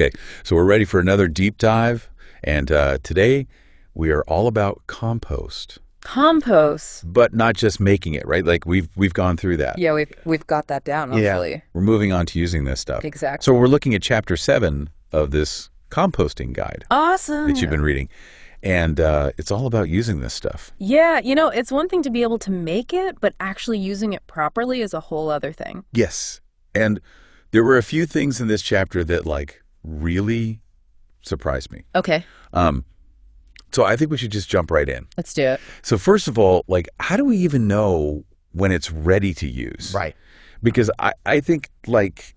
Okay, so we're ready for another deep dive, and today we are all about compost, Compost. but not just making it, right? Like we've gone through that. Yeah, we've got that down, Yeah, hopefully. we're moving on to using this stuff. So Exactly. we're looking at chapter 7 of this composting guide that you've been Awesome. reading, and it's all about using this stuff. Yeah, it's one thing to be able to make it, but actually using it properly is a whole other thing. Yes, and there were a few things in this chapter that like really surprised me. Okay, So I think we should just jump right in. let's do it. So first of all, like, how do we even know when it's ready to use? Right. Because I think, like,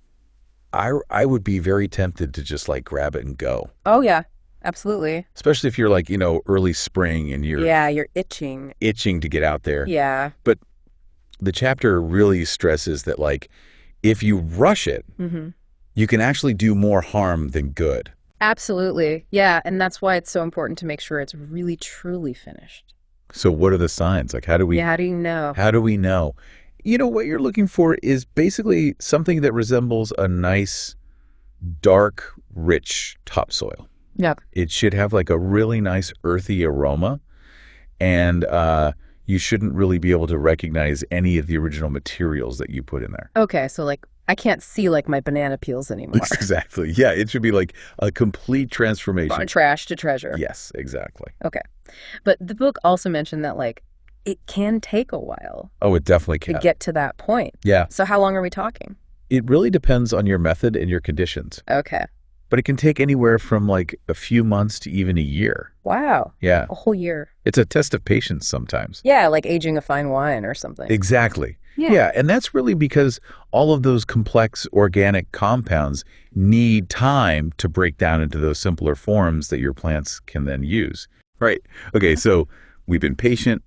I would be very tempted to just, like, grab it and go. Oh, yeah, absolutely. Especially if you're, like, early spring and you're Yeah, you're itching. itching to get out there. Yeah. But the chapter really stresses that, like, if you rush it, you can actually do more harm than good. Absolutely. Yeah, and that's why it's so important to make sure it's really, truly finished. So what are the signs? Like, how do we Yeah, how do you know? How do we know? What you're looking for is basically something that resembles a nice, dark, rich topsoil. Yep. It should have like a really nice earthy aroma, and you shouldn't really be able to recognize any of the original materials that you put in there. Okay, so like I can't see like my banana peels anymore. Exactly. Yeah, it should be like a complete transformation. From trash to treasure. Yes, exactly. Okay. But the book also mentioned that like it can take a while Oh, it definitely to can. get to that point. Yeah. So how long are we talking? It really depends on your method and your conditions. Okay. But it can take anywhere from like a few months to even a year. Wow. Yeah. A whole year. It's a test of patience sometimes. Yeah, like aging a fine wine or something. Exactly. Yeah. Yeah. And that's really because all of those complex organic compounds need time to break down into those simpler forms that your plants can then use. Right. Okay. So we've been patient.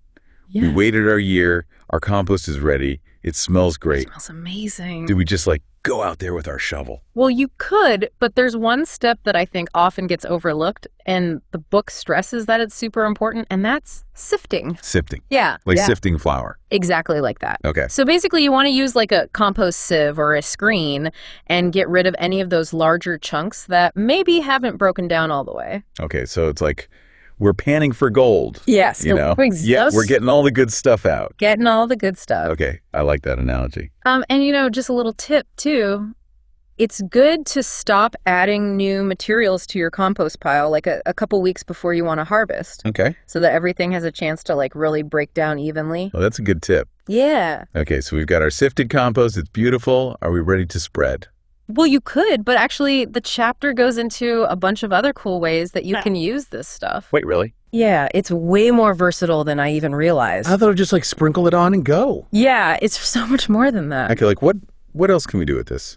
We Yeah. waited our year. Our compost is ready. It smells It great. smells amazing. Do we just like go out there with our shovel? Well, you could, but there's one step that I think often gets overlooked, and the book stresses that it's super important, and that's sifting. Sifting. Yeah. Like yeah. sifting flour. Exactly like that. Okay. So basically, you want to use like a compost sieve or a screen and get rid of any of those larger chunks that maybe haven't broken down all the way. Okay. So it's like we're panning for gold. Yes. Yeah, we're getting all the good stuff out. getting all the good stuff. Okay. I like that analogy. And just a little tip too. It's good to stop adding new materials to your compost pile like a couple weeks before you want to harvest Okay. so that everything has a chance to like really break down evenly. Well, that's a good tip. Yeah. Okay. So we've got our sifted compost. It's beautiful. Are we ready to spread? Well, you could, but actually the chapter goes into a bunch of other cool ways that you can use this stuff. Wait, really? Yeah, it's way more versatile than I even realized. I thought I'd just like sprinkle it on and go. Yeah, it's so much more than that. Okay. Like what else can we do with this?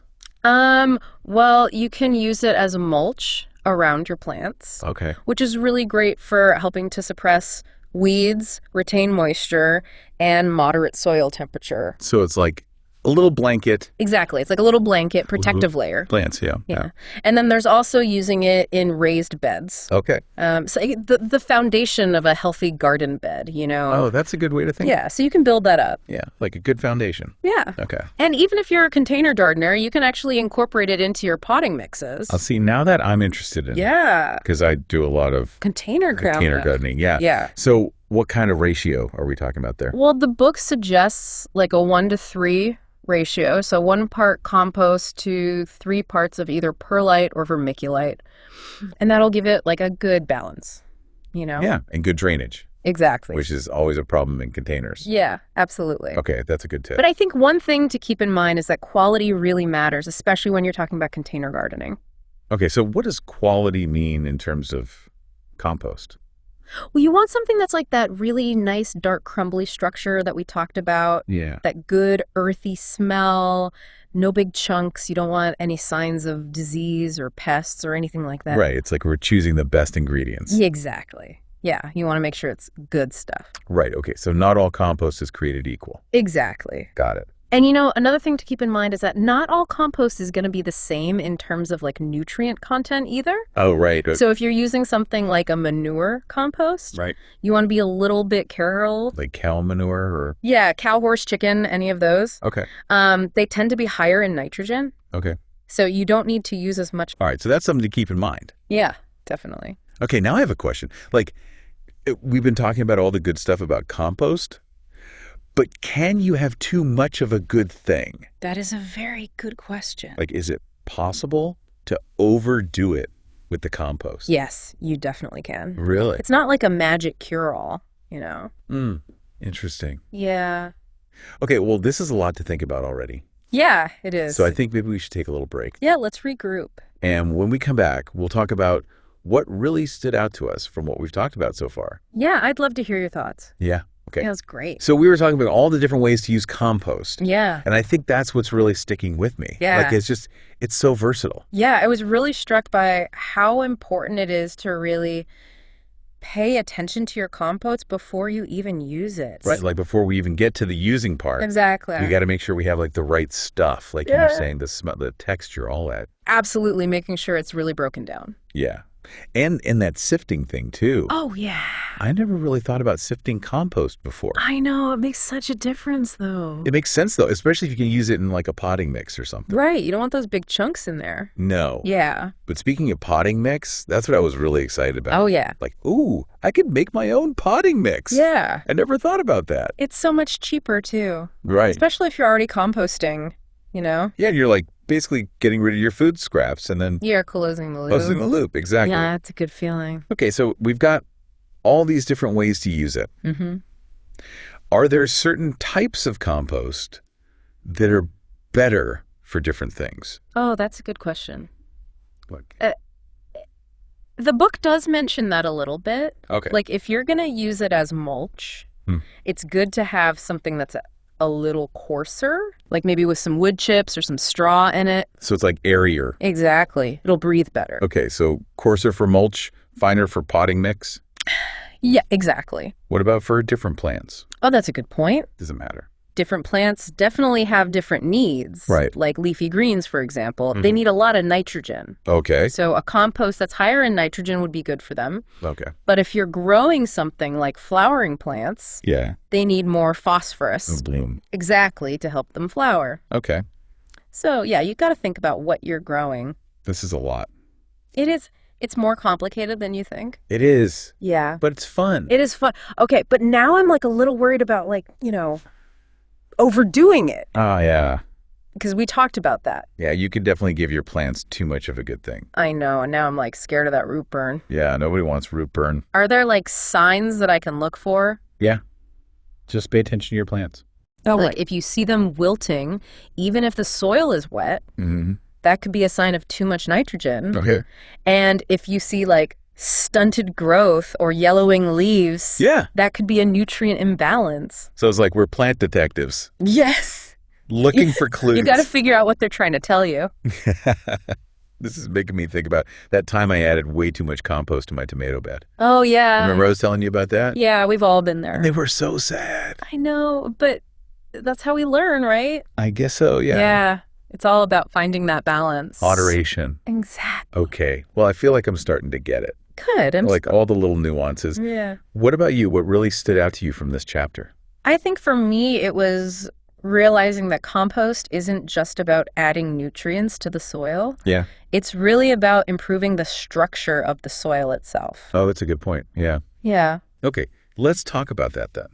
Well, you can use it as a mulch around your plants, Okay. which is really great for helping to suppress weeds, retain moisture, and moderate soil temperature. So it's like a little blanket. Exactly. It's like a little blanket protective layer. Plants. Yeah. Yeah. And then there's also using it in raised beds. Okay. So the foundation of a healthy garden bed, Oh, that's a good way to think. Yeah, so you can build that up. Yeah. Like a good foundation. Yeah. Okay. And even if you're a container gardener, you can actually incorporate it into your potting mixes. I'll see now that I'm interested in it. Yeah. Because I do a lot of Container gardening. Yeah. Yeah. So what kind of ratio are we talking about there? Well, the book suggests like a 1-to-3 ratio. So 1 part compost to 3 parts of either perlite or vermiculite. And that'll give it like a good balance, Yeah. And good drainage, Exactly. which is always a problem in containers. Yeah, absolutely. Okay. That's a good tip. But I think one thing to keep in mind is that quality really matters, especially when you're talking about container gardening. Okay. So what does quality mean in terms of compost? Well, you want something that's like that really nice, dark, crumbly structure that we talked about. Yeah. That good, earthy smell, no big chunks. You don't want any signs of disease or pests or anything like that. Right. It's like we're choosing the best ingredients. Yeah, exactly. Yeah, you want to make sure it's good stuff. Right. Okay. So not all compost is created equal. Exactly. Got it. And another thing to keep in mind is that not all compost is going to be the same in terms of like nutrient content either. Oh, right. So if you're using something like a manure compost, Right. you want to be a little bit careful. Like cow manure or. Yeah, cow, horse, chicken, any of those. Okay. They tend to be higher in nitrogen. Okay. So you don't need to use as much. All right, so that's something to keep in mind. Yeah, definitely. Okay, now I have a question. Like, we've been talking about all the good stuff about compost, but can you have too much of a good thing? That is a very good question. Like, is it possible to overdo it with the compost? Yes, you definitely can. Really? It's not like a magic cure-all, you know? Interesting. Yeah. Okay, well, this is a lot to think about already. Yeah, it is. So I think maybe we should take a little break. Yeah, let's regroup. And when we come back, we'll talk about what really stood out to us from what we've talked about so far. Yeah, I'd love to hear your thoughts. Yeah. Okay. Yeah, that's great. So we were talking about all the different ways to use compost. Yeah. And I think that's what's really sticking with me. Yeah. Like, it's so versatile. Yeah, I was really struck by how important it is to really pay attention to your compost before you even use it. Right. Like before we even get to the using part. Exactly. We got to make sure we have like the right stuff. Like you were saying, the smell, the texture, all that. Absolutely, making sure it's really broken down. Yeah. And that sifting thing too. Oh, yeah. I never really thought about sifting compost before. I know. It makes such a difference, though. It makes sense, though, especially if you can use it in like a potting mix or something. Right. You don't want those big chunks in there. No. Yeah. But speaking of potting mix, that's what I was really excited about. Oh, yeah. Like, ooh, I could make my own potting mix. Yeah. I never thought about that. It's so much cheaper, too. Right. Especially if you're already composting, you know? Yeah, and you're like basically getting rid of your food scraps and then You're closing the loop. closing the loop. Exactly. Yeah, that's a good feeling. Okay, so we've got all these different ways to use it. Mm-hmm. Are there certain types of compost that are better for different things? Oh, that's a good question. Like, The book does mention that a little bit. okay. Like, if you're going to use it as mulch, it's good to have something that's a little coarser, like maybe with some wood chips or some straw in it. So it's like airier. Exactly. It'll breathe better. Okay, so coarser for mulch, finer for potting mix. Yeah, exactly. What about for different plants? Oh, that's a good point. Doesn't matter. Different plants definitely have different needs. Right. Like leafy greens, for example. They need a lot of nitrogen. Okay. So a compost that's higher in nitrogen would be good for them. Okay. But if you're growing something like flowering plants, Yeah. they need more phosphorus. Bloom. Exactly, to help them flower. Okay. So, yeah, you got to think about what you're growing. This is a lot. It's more complicated than you think. It is. Yeah. But it's fun. It is fun. Okay, but now I'm like a little worried about overdoing it. Oh, yeah. Because we talked about that. Yeah, you could definitely give your plants too much of a good thing. I know, and now I'm like scared of that root burn. Yeah, nobody wants root burn. Are there like signs that I can look for? Yeah. Just pay attention to your plants. Oh, like if you see them wilting, even if the soil is wet, Mm-hmm. that could be a sign of too much nitrogen. Okay. And if you see like stunted growth or yellowing leaves, Yeah. that could be a nutrient imbalance. So it's like we're plant detectives Yes. looking for clues. You got to figure out what they're trying to tell you. This is making me think about that time I added way too much compost to my tomato bed. Oh, yeah. Remember I was telling you about that? Yeah, we've all been there. And they were so sad. I know, but that's how we learn, right? I guess so, yeah. Yeah. It's all about finding that balance. Moderation. Exactly. Okay. Well, I feel like I'm starting to get it. Good. Like all the little nuances. Yeah. What about you? What really stood out to you from this chapter? I think for me, it was realizing that compost isn't just about adding nutrients to the soil. Yeah. It's really about improving the structure of the soil itself. Oh, that's a good point. Yeah. Yeah. Okay. Let's talk about that then.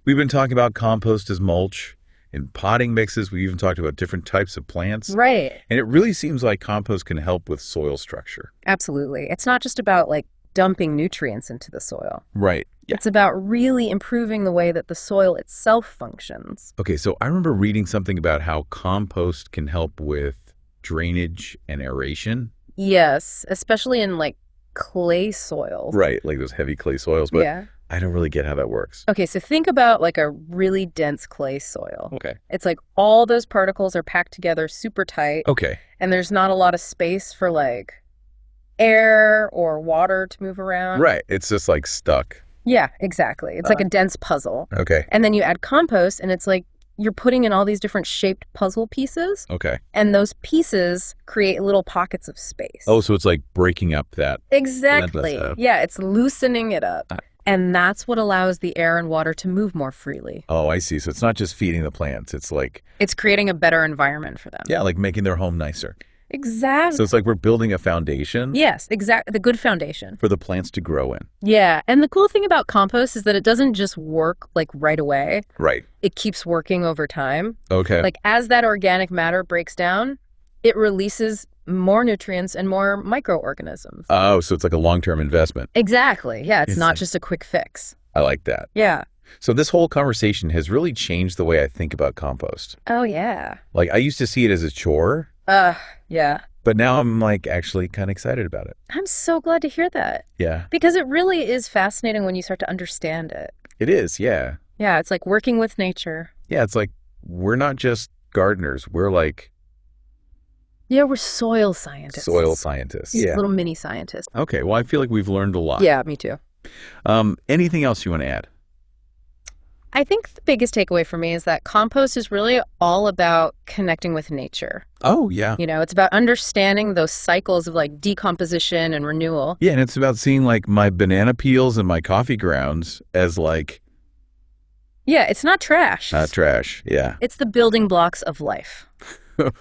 We've been talking about compost as mulch. In potting mixes, we even talked about different types of plants. Right. And it really seems like compost can help with soil structure. Absolutely. It's not just about like dumping nutrients into the soil. Right. Yeah. It's about really improving the way that the soil itself functions. Okay, so I remember reading something about how compost can help with drainage and aeration. Yes, especially in like clay soils. Right, like those heavy clay soils, but Yeah. I don't really get how that works. Okay, so think about like a really dense clay soil. Okay. It's like all those particles are packed together super tight, Okay. and there's not a lot of space for like air or water to move around. Right, it's just like stuck. Yeah, exactly. It's like a dense puzzle. Okay. And then you add compost, and it's like you're putting in all these different shaped puzzle pieces, Okay. and those pieces create little pockets of space. Oh, so it's like breaking up that. Exactly. Relentless, Yeah, it's loosening it up. And that's what allows the air and water to move more freely. Oh, I see. So it's not just feeding the plants. It's like, It's creating a better environment for them. yeah, like making their home nicer. Exactly. So it's like we're building a foundation Yes, exactly. The good foundation. for the plants to grow in. Yeah. And the cool thing about compost is that it doesn't just work like right away. Right. It keeps working over time. Okay. Like as that organic matter breaks down, it releases more nutrients and more microorganisms. Oh, so it's like a long-term investment. Exactly. Yeah, it's not Insane. just a quick fix. I like that. Yeah. So this whole conversation has really changed the way I think about compost. Oh, yeah. Like I used to see it as a chore, Yeah. but now I'm like actually kind of excited about it. I'm so glad to hear that Yeah. because it really is fascinating when you start to understand it. It is, yeah. Yeah, it's like working with nature. Yeah, it's like we're not just gardeners. We're like Yeah, we're soil scientists. soil scientists. Yeah. Little mini scientists. Okay, well, I feel like we've learned a lot. Yeah, me too. Anything else you want to add? I think the biggest takeaway for me is that compost is really all about connecting with nature. Oh, yeah. You know, it's about understanding those cycles of like decomposition and renewal. Yeah, and it's about seeing like my banana peels and my coffee grounds as like Yeah, it's not trash. not trash. Yeah. It's the building blocks of life.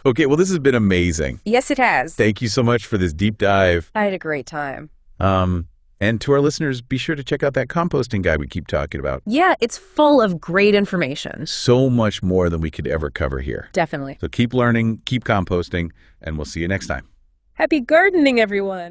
Okay, well, this has been amazing. Yes, it has. Thank you so much for this deep dive. I had a great time. And to our listeners, be sure to check out that composting guide we keep talking about. Yeah, it's full of great information. So much more than we could ever cover here. Definitely. So keep learning, keep composting, and we'll see you next time. Happy gardening, everyone.